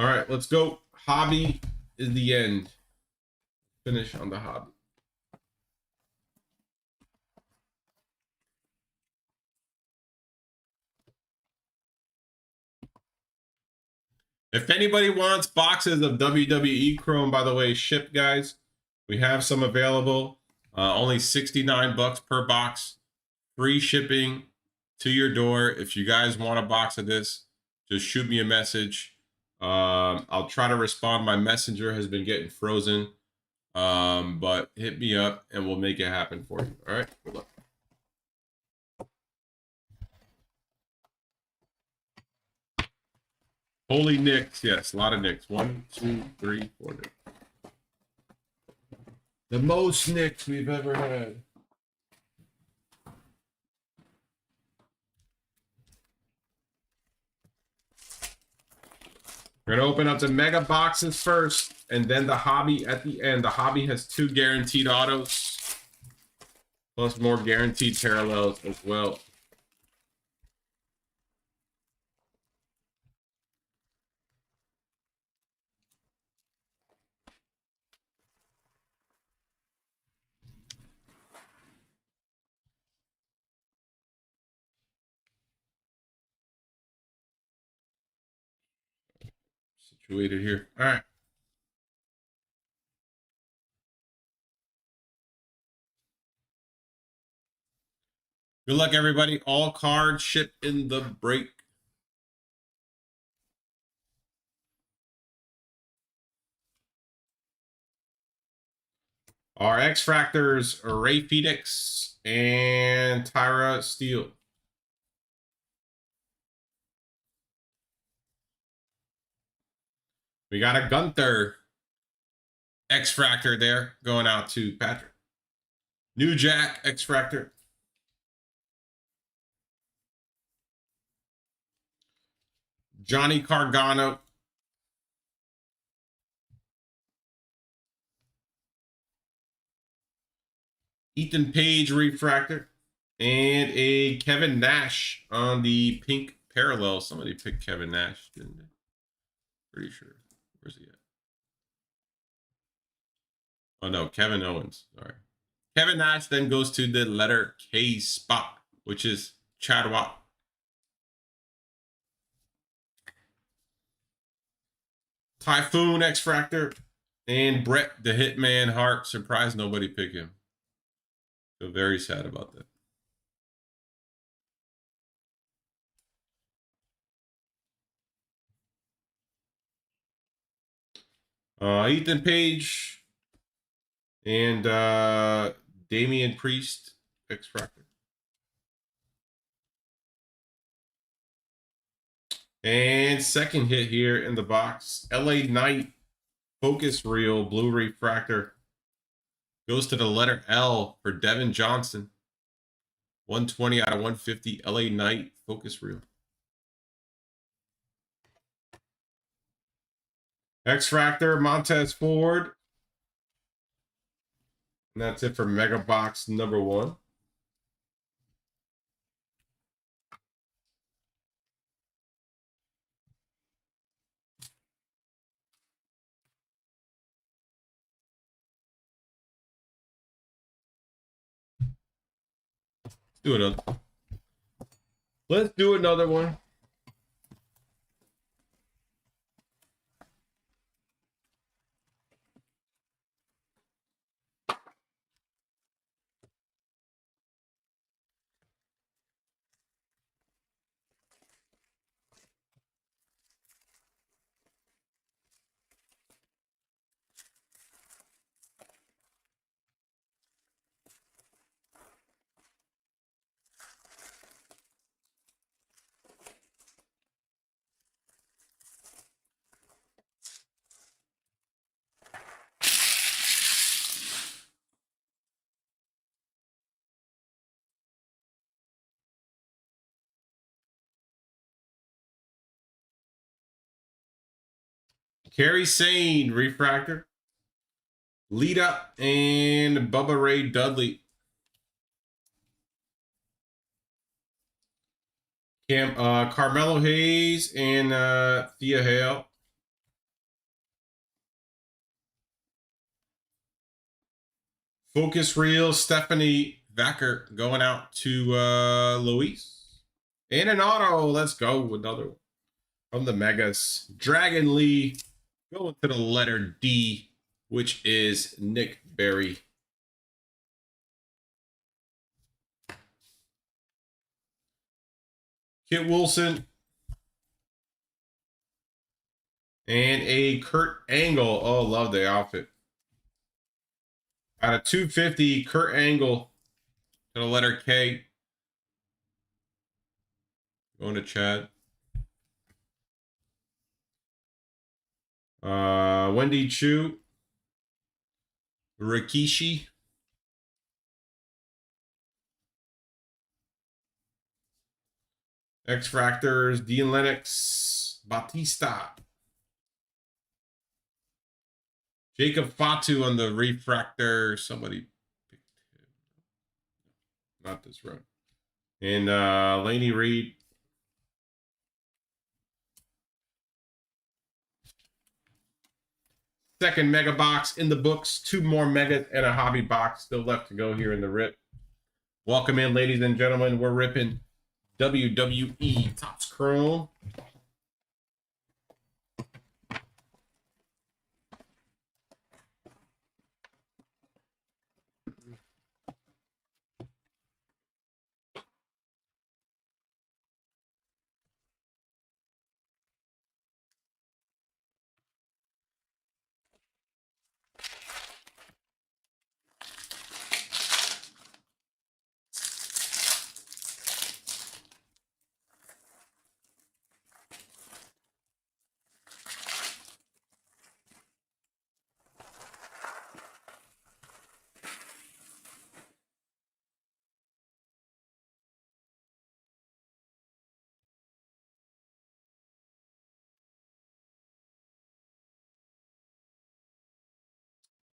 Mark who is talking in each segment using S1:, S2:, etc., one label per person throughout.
S1: All right, let's go. Hobby is the end. Finish on the hobby. If anybody wants boxes of WWE Chrome, by the way, shipped, guys, we have some available. Only 69 bucks per box. Free shipping to your door. If you guys want a box of this, just shoot me a message. I'll try to respond. My messenger has been getting frozen. But hit me up and we'll make it happen for you. All right. Good luck. Holy Knicks. Yes, a lot of Knicks. 1, 2, 3, 4 Knicks. The most Knicks we've ever had. We're going to open up the mega boxes first and then the hobby at the end. The hobby has 2 guaranteed autos plus more guaranteed parallels as well. Situated here. All right. Good luck, everybody. All cards ship in the break. Our X-Fractors, Ray Phoenix and Tyra Steele. We got a Gunther X-Fractor there going out to Patrick. New Jack X-Fractor. Johnny Gargano. Ethan Page refractor. And a Kevin Nash on the pink parallel. Somebody picked Kevin Nash, didn't they? Pretty sure. Where's he at? Oh, no, Kevin Owens. Sorry. Kevin Nash then goes to the letter K spot, which is Chadwick. Typhoon X-Fractor. And Brett the Hitman Hart. Surprised nobody picked him. Feel very sad about that. Ethan Page and Damian Priest X-Fractor. And second hit here in the box, LA Knight Focus Reel Blue Refractor. Goes to the letter L for Devin Johnson. 120 out of 150 LA Knight Focus Reel. X-Fractor Montez Ford. And that's it for Mega Box number 1. Do another. Let's do another one. Kerry Sane Refractor. Lead Up and Bubba Ray Dudley. Carmelo Hayes and Thea Hale. Focus Reel, Stephanie Vacker going out to Luis. And an auto. Let's go. Another one from the Megas. Dragon Lee going to the letter D, which is Nick Berry. Kit Wilson. And a Kurt Angle. Oh, love the outfit. Out of 250, Kurt Angle to the letter K. Going to Chad. Wendy Chu. Rikishi. X-Fractors. Dean Lennox. Batista. Jacob Fatu on the refractor. Somebody picked him. Not this row. And Laney Reed. Second mega box in the books. 2 more megas and a hobby box still left to go here in the rip. Welcome in, ladies and gentlemen. We're ripping WWE Topps Chrome.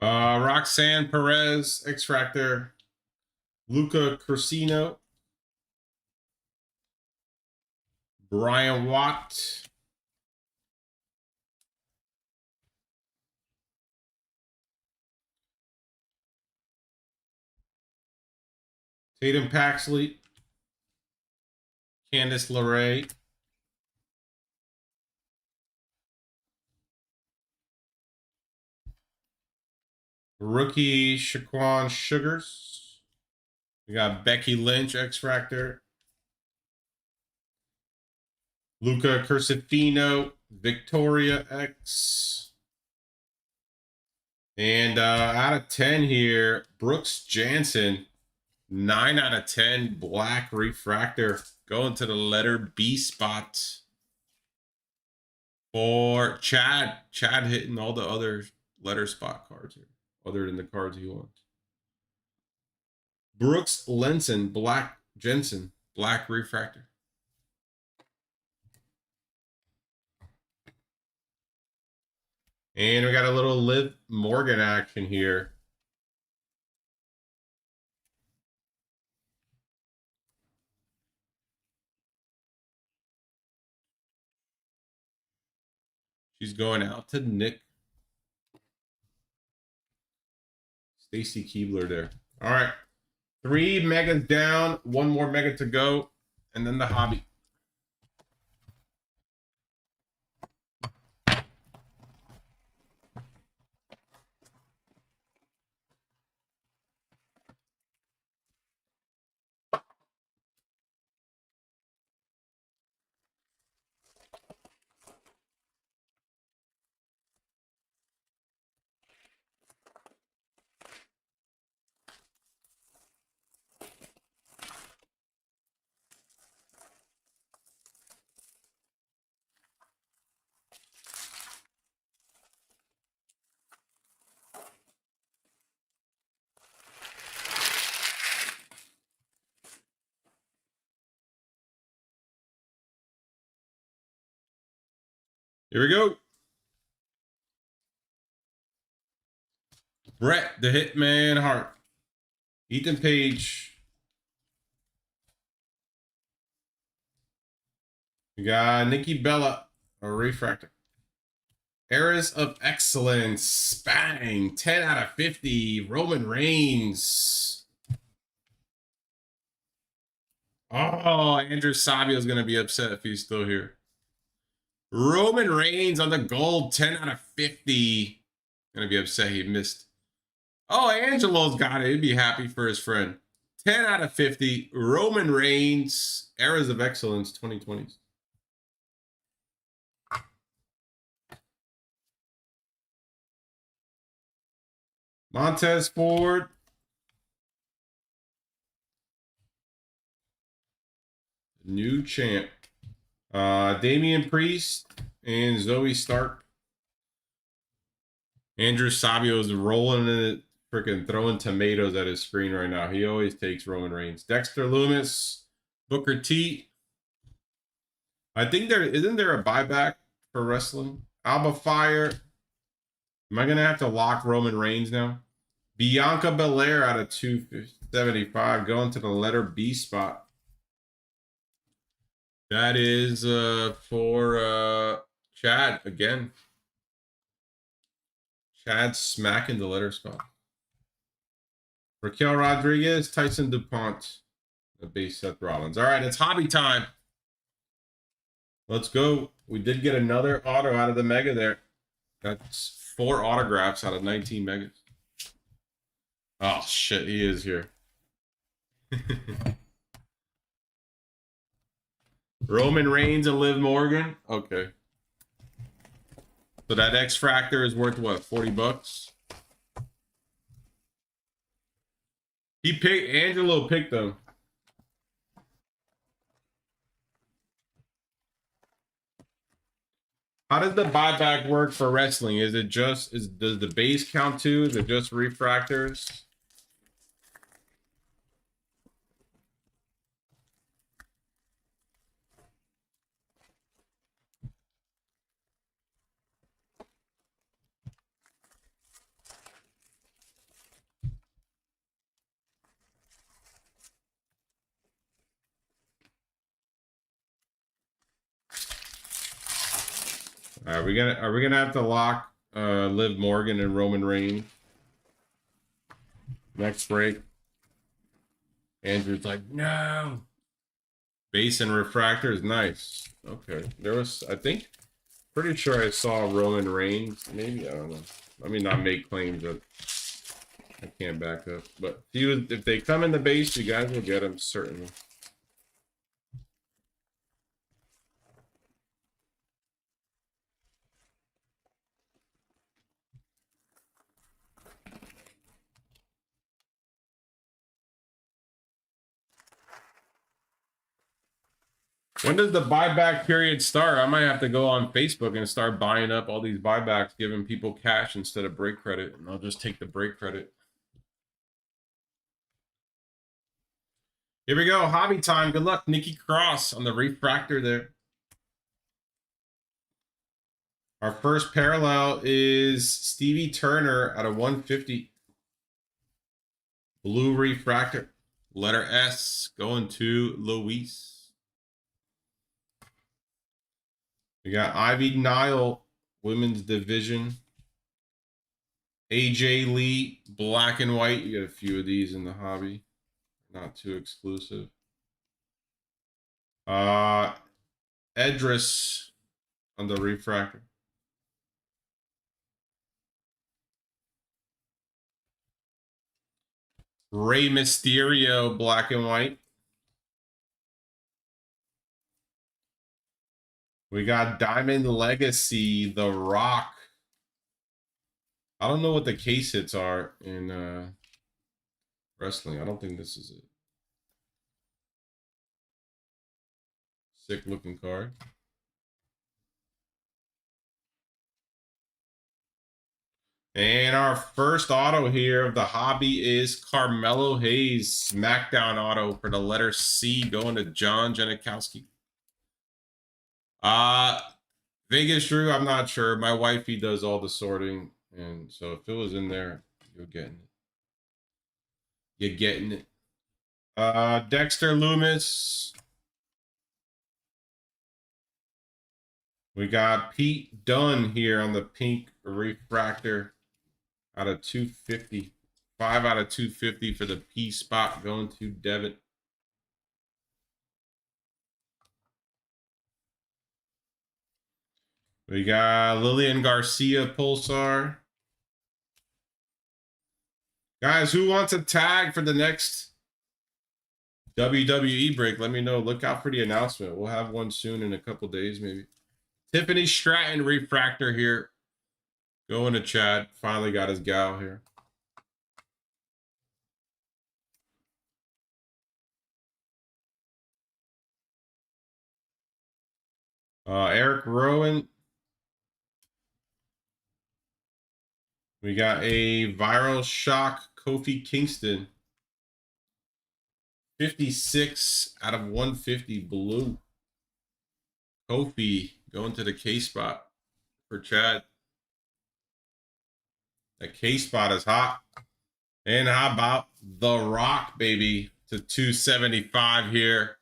S1: Roxanne Perez, X-Fractor. Luca Crucino. Brian Watt. Tatum Paxley. Candice LeRae. Rookie Shaquan Sugars. We got Becky Lynch, X-Fractor. Luca Cursifino, Victoria X. And out of 10 here, Brooks Jansen. 9 out of 10, black refractor. Going to the letter B spot. For Chad. Chad hitting all the other letter spot cards here, other than the cards he wants. Brooks Lenson, black Jensen, black refractor. And we got a little Liv Morgan action here. She's going out to Nick. Stacy Keebler there. All right. 3 megas down, 1 more mega to go, and then the hobby. Here we go. Brett, the Hitman Hart. Ethan Page. We got Nikki Bella, a refractor. Eras of Excellence. Bang. 10 out of 50. Roman Reigns. Oh, Andrew Savio is going to be upset if he's still here. Roman Reigns on the gold. 10 out of 50. Going to be upset he missed. Oh, Angelo's got it. He'd be happy for his friend. 10 out of 50. Roman Reigns. Eras of Excellence 2020s. Montez Ford. New champ. Damian Priest and Zoe Stark. Andrew Savio is rolling in it, freaking throwing tomatoes at his screen right now. He always takes Roman Reigns. Dexter Lumis, Booker T. I think isn't there a buyback for wrestling? Alba Fire. Am I gonna have to lock Roman Reigns now? Bianca Belair out of 275, going to the letter B spot. That is for Chad again. Chad smacking the letter spot. Raquel Rodriguez, Tyson DuPont, the base Seth Rollins. All right, it's hobby time. Let's go. We did get another auto out of the mega there. That's 4 autographs out of 19 megas. Oh, shit, he is here. Roman Reigns and Liv Morgan. Okay. So that X Fractor is worth what? 40 bucks? Angelo picked them. How does the buyback work for wrestling? Is it just does the base count too? Is it just refractors? Are we gonna have to lock Liv Morgan and Roman Reigns? Next break. Andrew's like, no. Base and refractor is nice. Okay. There was, I think, pretty sure I saw Roman Reigns. Maybe, I don't know. Let me not make claims that I can't back up. But if they come in the base, you guys will get them, certainly. When does the buyback period start? I might have to go on Facebook and start buying up all these buybacks, giving people cash instead of break credit, and I'll just take the break credit. Here we go, hobby time. Good luck, Nikki Cross on the refractor there. Our first parallel is Stevie Turner out of 150. Blue refractor. Letter S going to Luis. We got Ivy Nile, women's division. AJ Lee, black and white. You got a few of these in the hobby. Not too exclusive. Edris on the refractor. Rey Mysterio, black and white. We got Diamond Legacy, The Rock. I don't know what the case hits are in wrestling. I don't think this is it. Sick looking card. And our first auto here of the hobby is Carmelo Hayes, SmackDown auto for the letter C, going to John Janikowski. Vegas Drew, I'm not sure. My wifey does all the sorting, and so if it was in there, you're getting it. You're getting it. Dexter Lumis. We got Pete Dunne here on the pink refractor out of 250. 5 out of 250 for the P spot going to Devin. We got Lillian Garcia Pulsar. Guys, who wants a tag for the next WWE break? Let me know. Look out for the announcement. We'll have one soon in a couple days, maybe. Tiffany Stratton refractor here. Going to Chad. Finally got his gal here. Eric Rowan. We got a Viral Shock Kofi Kingston. 56 out of 150 blue. Kofi going to the K spot for Chad. The K spot is hot. And how about The Rock, baby, to 275 here.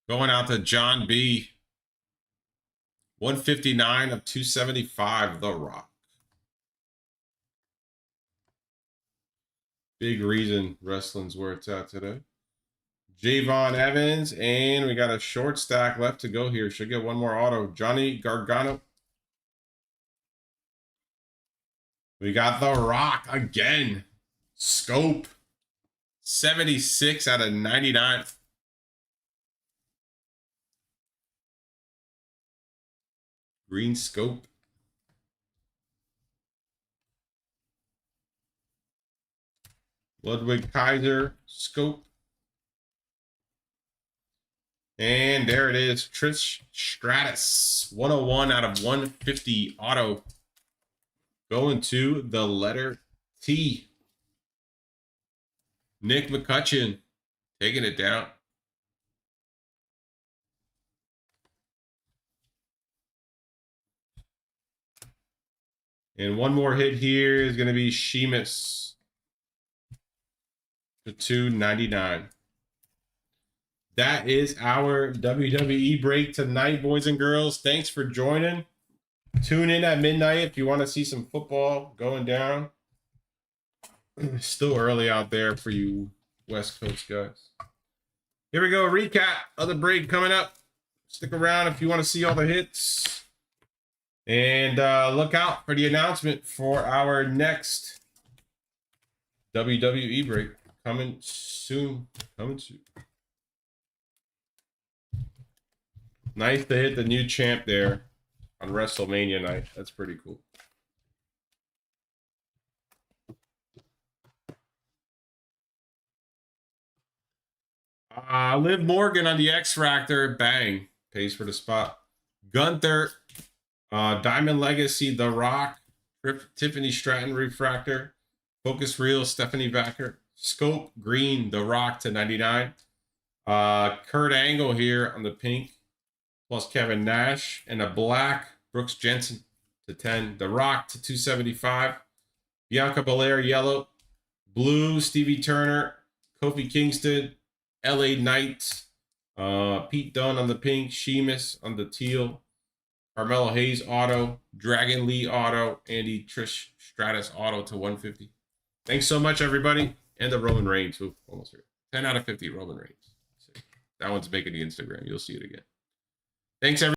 S1: Going out to John B. 159 of 275, The Rock. Big reason wrestling's where it's at today. Javon Evans, and we got a short stack left to go here. Should get one more auto. Johnny Gargano. We got The Rock again. Scope. 76 out of 99. Green Scope. Ludwig Kaiser Scope. And there it is. Trish Stratus. 101 out of 150 auto. Going to the letter T. Nick McCutcheon taking it down. And one more hit here is going to be Sheamus to 299. That is our WWE break tonight, boys and girls. Thanks for joining. Tune in at midnight if you want to see some football going down. Still early out there for you West Coast guys. Here we go. Recap of the break coming up. Stick around if you want to see all the hits. And look out for the announcement for our next WWE break. Coming soon. Coming soon. Nice to hit the new champ there on WrestleMania night. That's pretty cool. Liv Morgan on the X-Factor. Bang. Pays for the spot. Gunther. Diamond Legacy. The Rock. Tiffany Stratton refractor. Focus Reel. Stephanie Backer. Scope Green. The Rock to 99. Kurt Angle here on the pink. Plus Kevin Nash. And a black. Brooks Jensen to 10. The Rock to 275. Bianca Belair yellow. Blue. Stevie Turner. Kofi Kingston. LA Knight. Pete Dunne on the pink. Sheamus on the teal. Carmelo Hayes auto. Dragon Lee auto. Andy Trish Stratus auto to 150. Thanks so much, everybody. And the Roman Reigns. Ooh, almost here. 10 out of 50 Roman Reigns. That one's making the Instagram. You'll see it again. Thanks, everybody.